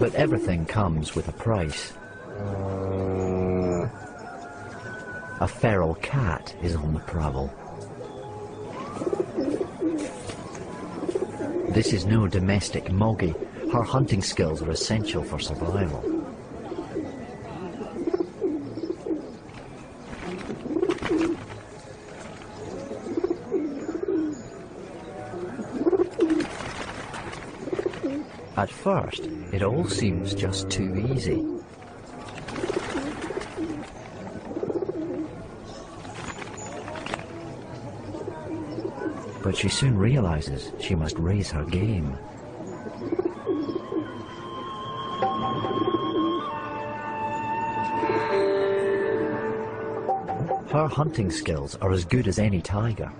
But everything comes with a price. A feral cat is on the prowl. This is no domestic moggy. Her hunting skills are essential for survival. At first, it all seems just too easy. But she soon realizes she must raise her game. Her hunting skills are as good as any tiger.